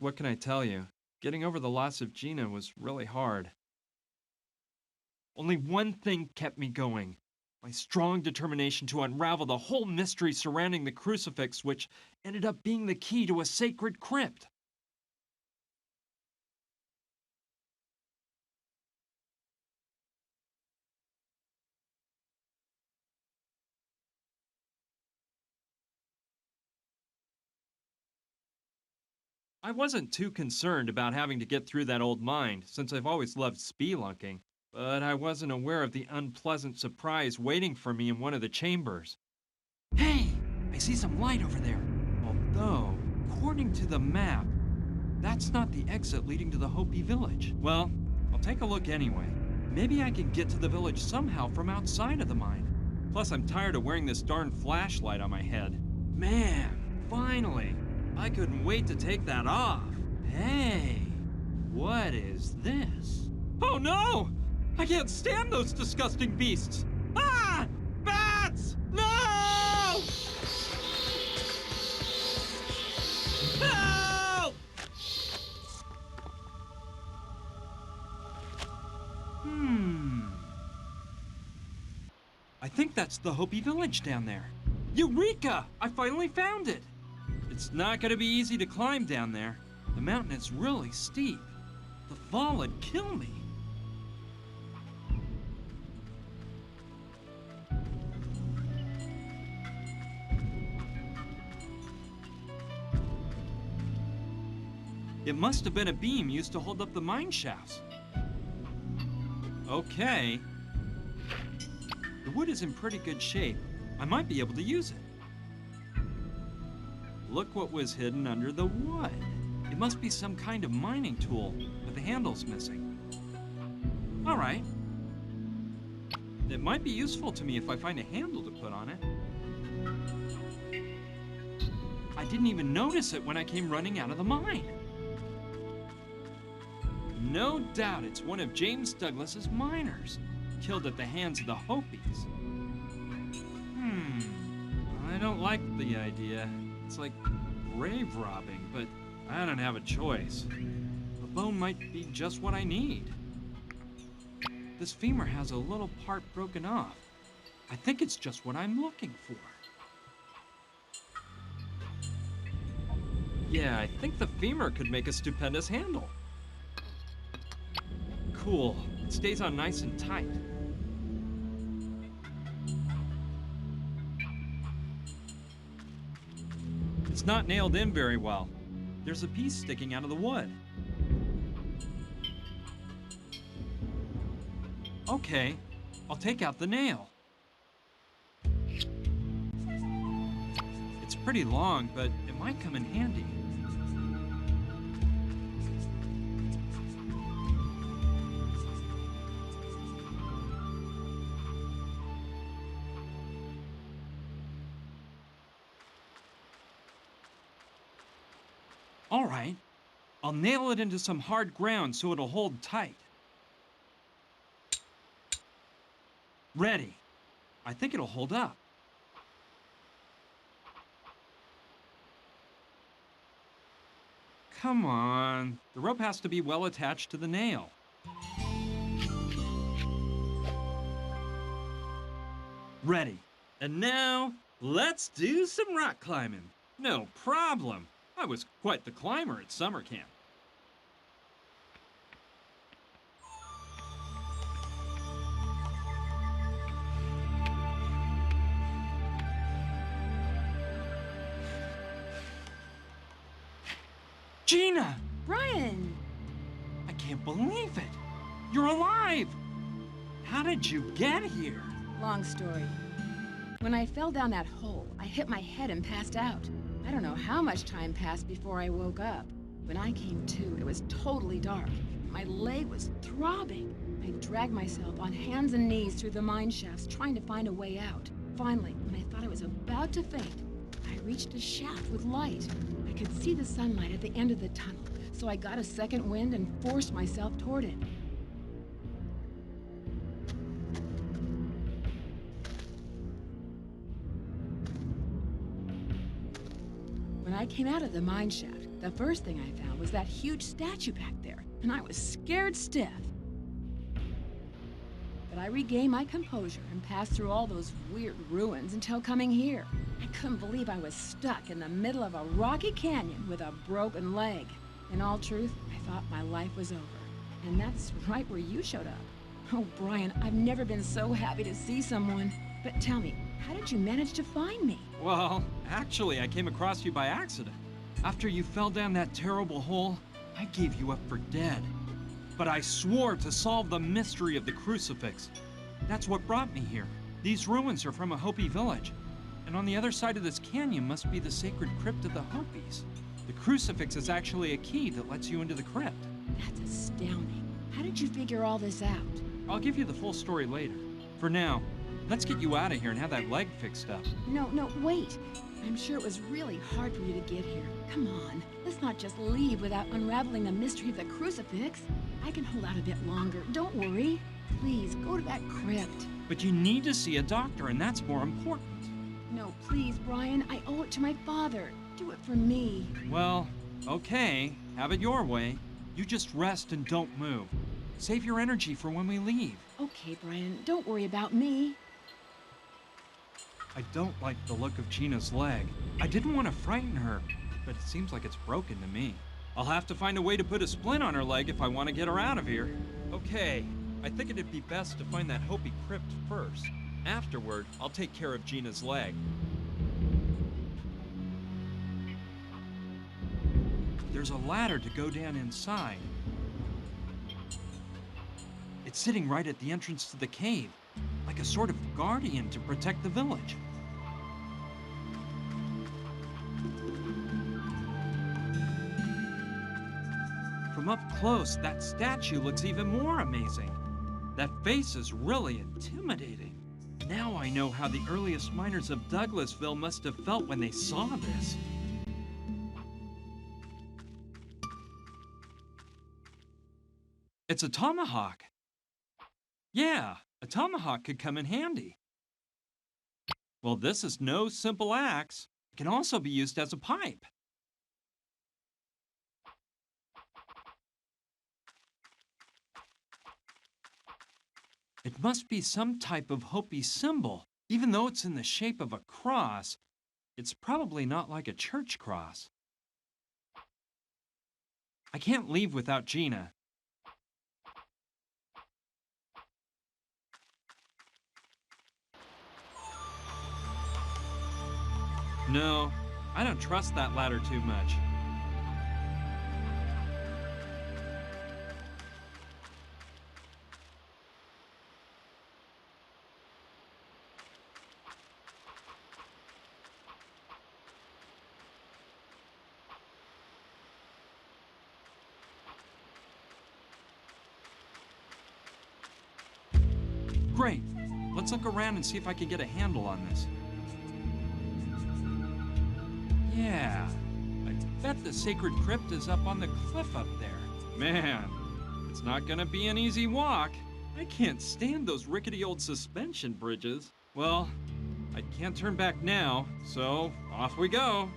what can I tell you? Getting over the loss of Gina was really hard. Only one thing kept me going. My strong determination to unravel the whole mystery surrounding the crucifix, which ended up being the key to a sacred crypt. I wasn't too concerned about having to get through that old mine, since I've always loved spelunking, but I wasn't aware of the unpleasant surprise waiting for me in one of the chambers. Hey! I see some light over there. Although, according to the map, that's not the exit leading to the Hopi village. Well, I'll take a look anyway. Maybe I can get to the village somehow from outside of the mine. Plus, I'm tired of wearing this darn flashlight on my head. Man, finally! I couldn't wait to take that off. Hey, what is this? Oh no! I can't stand those disgusting beasts! Ah! Bats! No! Help! I think that's the Hopi village down there. Eureka! I finally found it! It's not gonna be easy to climb down there. The mountain is really steep. The fall would kill me. It must have been a beam used to hold up the mine shafts. Okay. The wood is in pretty good shape. I might be able to use it. Look what was hidden under the wood. It must be some kind of mining tool, but the handle's missing. All right. It might be useful to me if I find a handle to put on it. I didn't even notice it when I came running out of the mine. No doubt it's one of James Douglas's miners, killed at the hands of the Hopis. I don't like the idea. It's like grave robbing, but I don't have a choice. A bone might be just what I need. This femur has a little part broken off. I think it's just what I'm looking for. Yeah, I think the femur could make a stupendous handle. Cool. It stays on nice and tight. It's not nailed in very well. There's a piece sticking out of the wood. Okay, I'll take out the nail. It's pretty long, but it might come in handy. All right, I'll nail it into some hard ground so it'll hold tight. Ready. I think it'll hold up. Come on, the rope has to be well attached to the nail. Ready. And now, let's do some rock climbing. No problem. I was quite the climber at summer camp. Gina! Brian! I can't believe it! You're alive! How did you get here? Long story. When I fell down that hole, I hit my head and passed out. I don't know how much time passed before I woke up. When I came to, it was totally dark. My leg was throbbing. I dragged myself on hands and knees through the mine shafts, trying to find a way out. Finally, when I thought I was about to faint, I reached a shaft with light. I could see the sunlight at the end of the tunnel, so I got a second wind and forced myself toward it. When I came out of the mine shaft, The first thing I found was that huge statue back there, and I was scared stiff. But I regained my composure and passed through all those weird ruins until coming here. I couldn't believe I was stuck in the middle of a rocky canyon with a broken leg. In all truth, I thought my life was over. And that's right where you showed up. Oh, Brian, I've never been so happy to see someone. But tell me, how did you manage to find me? Well, actually, I came across you by accident. After you fell down that terrible hole, I gave you up for dead. But I swore to solve the mystery of the crucifix. That's what brought me here. These ruins are from a Hopi village. And on the other side of this canyon must be the sacred crypt of the Hopis. The crucifix is actually a key that lets you into the crypt. That's astounding. How did you figure all this out? I'll give you the full story later. For now, let's get you out of here and have that leg fixed up. No, wait. I'm sure it was really hard for you to get here. Come on, let's not just leave without unraveling the mystery of the crucifix. I can hold out a bit longer, don't worry. Please, go to that crypt. But you need to see a doctor, and that's more important. No, please, Brian, I owe it to my father. Do it for me. Well, okay, have it your way. You just rest and don't move. Save your energy for when we leave. Okay, Brian, don't worry about me. I don't like the look of Gina's leg. I didn't want to frighten her, but it seems like it's broken to me. I'll have to find a way to put a splint on her leg if I want to get her out of here. Okay, I think it'd be best to find that Hopi crypt first. Afterward, I'll take care of Gina's leg. There's a ladder to go down inside. It's sitting right at the entrance to the cave, like a sort of guardian to protect the village. From up close, that statue looks even more amazing. That face is really intimidating. Now I know how the earliest miners of Douglasville must have felt when they saw this. It's a tomahawk. Yeah, a tomahawk could come in handy. Well, this is no simple axe. It can also be used as a pipe. It must be some type of Hopi symbol. Even though it's in the shape of a cross, it's probably not like a church cross. I can't leave without Gina. No, I don't trust that ladder too much. Great. Let's look around and see if I can get a handle on this. Yeah, I bet the sacred crypt is up on the cliff up there. Man, it's not gonna be an easy walk. I can't stand those rickety old suspension bridges. Well, I can't turn back now, so off we go.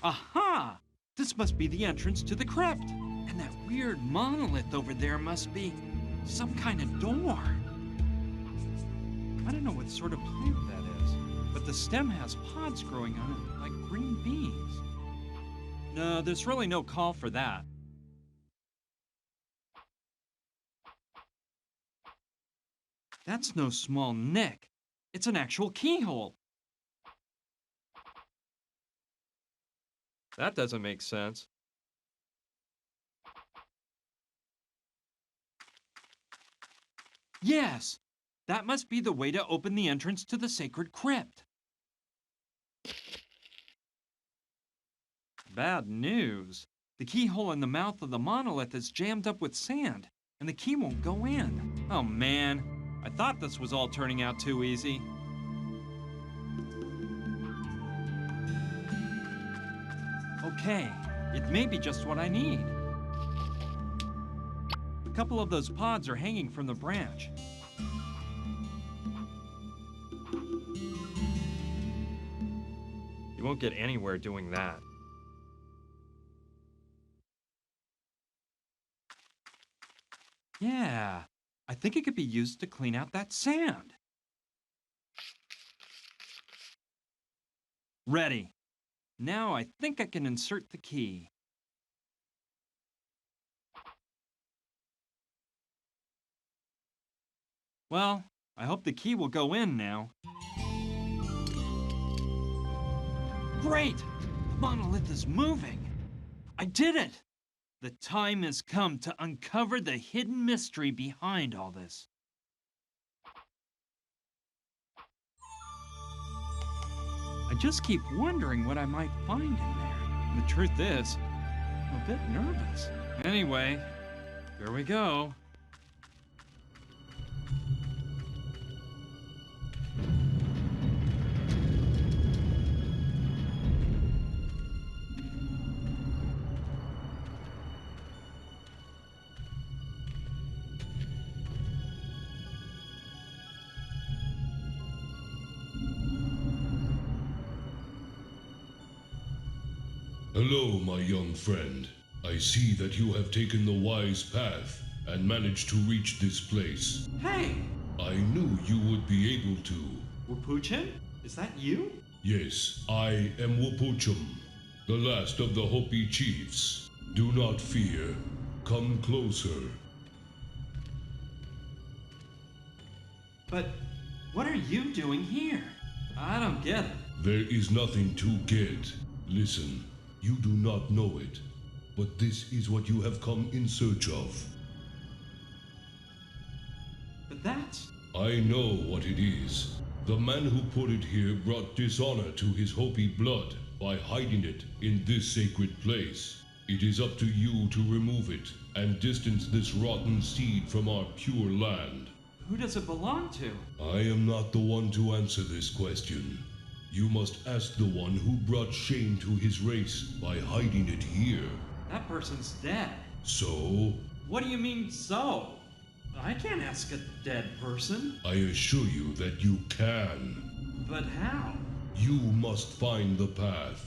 Aha! This must be the entrance to the crypt. And that weird monolith over there must be some kind of door. I don't know what sort of plant that is, but the stem has pods growing on it like green beans. No, there's really no call for that. That's no small nick. It's an actual keyhole. That doesn't make sense. Yes! That must be the way to open the entrance to the sacred crypt. Bad news. The keyhole in the mouth of the monolith is jammed up with sand, and the key won't go in. Oh man, I thought this was all turning out too easy. Okay, it may be just what I need. A couple of those pods are hanging from the branch. You won't get anywhere doing that. Yeah, I think it could be used to clean out that sand. Ready. Now I think I can insert the key. Well, I hope the key will go in now. Great! The monolith is moving! I did it! The time has come to uncover the hidden mystery behind all this. I just keep wondering what I might find in there. The truth is, I'm a bit nervous. Anyway, here we go. Hello, my young friend. I see that you have taken the wise path and managed to reach this place. Hey! I knew you would be able to. Wapuchin? Is that you? Yes, I am Wapuchum, the last of the Hopi chiefs. Do not fear. Come closer. But what are you doing here? I don't get it. There is nothing to get. Listen, you do not know it, but this is what you have come in search of. But that's... I know what it is. The man who put it here brought dishonor to his Hopi blood by hiding it in this sacred place. It is up to you to remove it and distance this rotten seed from our pure land. Who does it belong to? I am not the one to answer this question. You must ask the one who brought shame to his race by hiding it here. That person's dead. So, What do you mean, so? I can't ask a dead person. I assure you that you can. But how? You must find the path.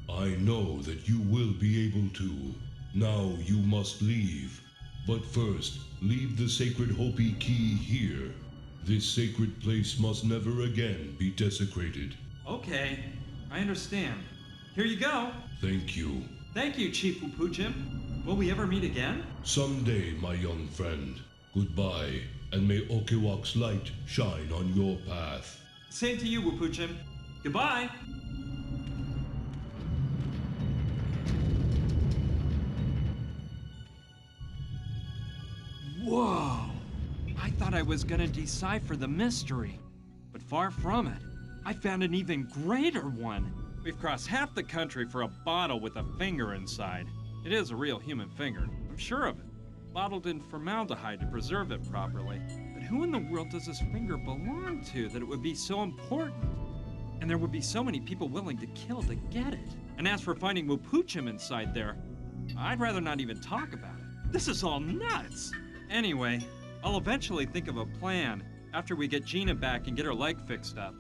I know that you will be able to. Now you must leave. But first, leave the sacred Hopi key here. This sacred place must never again be desecrated. Okay, I understand. Here you go. Thank you. Thank you, Chief Wapuchim. Will we ever meet again? Someday, my young friend. Goodbye, and may Okiwak's light shine on your path. Same to you, Wapuchim. Goodbye. Whoa! I thought I was gonna decipher the mystery, but far from it. I found an even greater one. We've crossed half the country for a bottle with a finger inside. It is a real human finger, I'm sure of it. Bottled in formaldehyde to preserve it properly. But who in the world does this finger belong to that it would be so important? And there would be so many people willing to kill to get it. And as for finding Wapuchim inside there, I'd rather not even talk about it. This is all nuts! Anyway, I'll eventually think of a plan after we get Gina back and get her leg fixed up.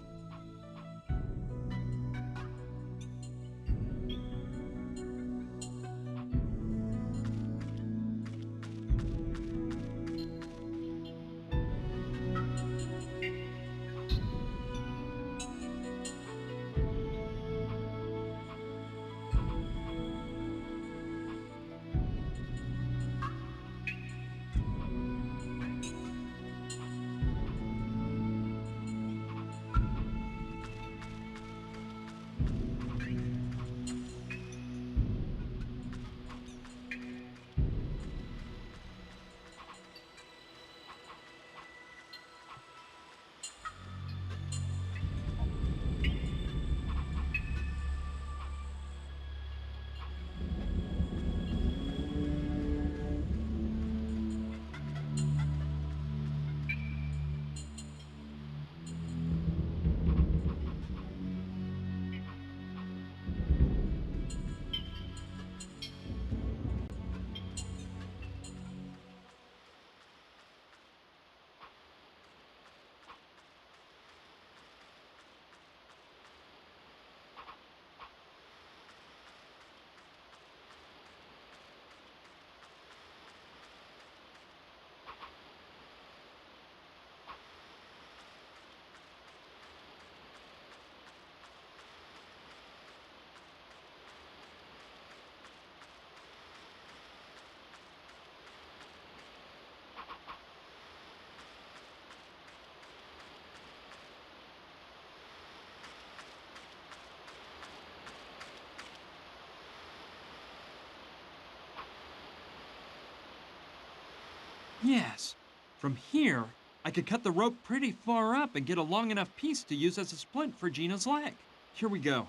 Yes. From here, I could cut the rope pretty far up and get a long enough piece to use as a splint for Gina's leg. Here we go.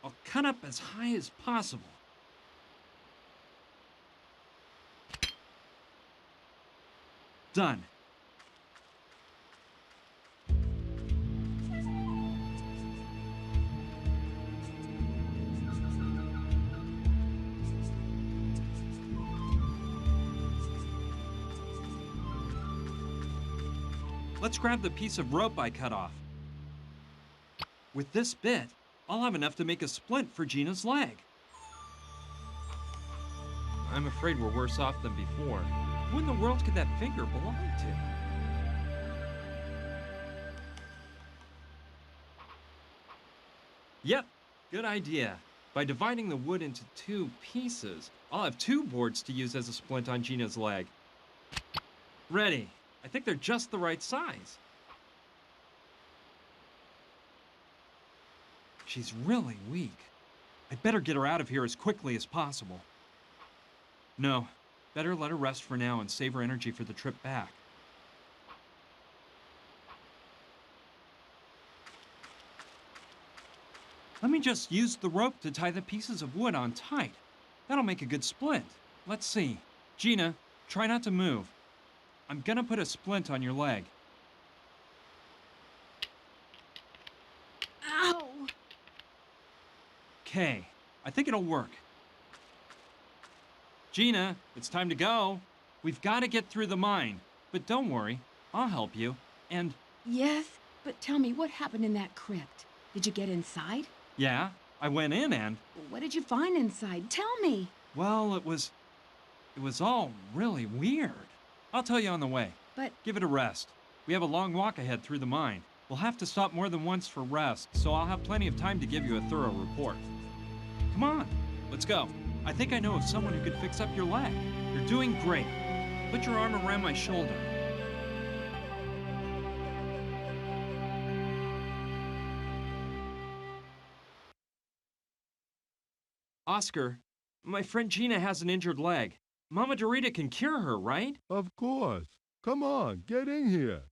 I'll cut up as high as possible. Done. Let's grab the piece of rope I cut off. With this bit, I'll have enough to make a splint for Gina's leg. I'm afraid we're worse off than before. Who in the world could that finger belong to? Yep, good idea. By dividing the wood into two pieces, I'll have two boards to use as a splint on Gina's leg. Ready. I think they're just the right size. She's really weak. I'd better get her out of here as quickly as possible. No, better let her rest for now and save her energy for the trip back. Let me just use the rope to tie the pieces of wood on tight. That'll make a good splint. Let's see. Gina, try not to move. I'm gonna put a splint on your leg. Ow! Okay, I think it'll work. Gina, it's time to go. We've got to get through the mine. But don't worry, I'll help you. And, Yes, but tell me, what happened in that crypt? Did you get inside? yeah, I went in and, What did you find inside? Tell me. well, it was all really weird. I'll tell you on the way. But Give it a rest. We have a long walk ahead through the mine. We'll have to stop more than once for rest, so I'll have plenty of time to give you a thorough report. Come on, let's go. I think I know of someone who could fix up your leg. You're doing great. Put your arm around my shoulder. Oscar, my friend Gina has an injured leg. Mama Dorita can cure her, right? Of course. Come on, get in here.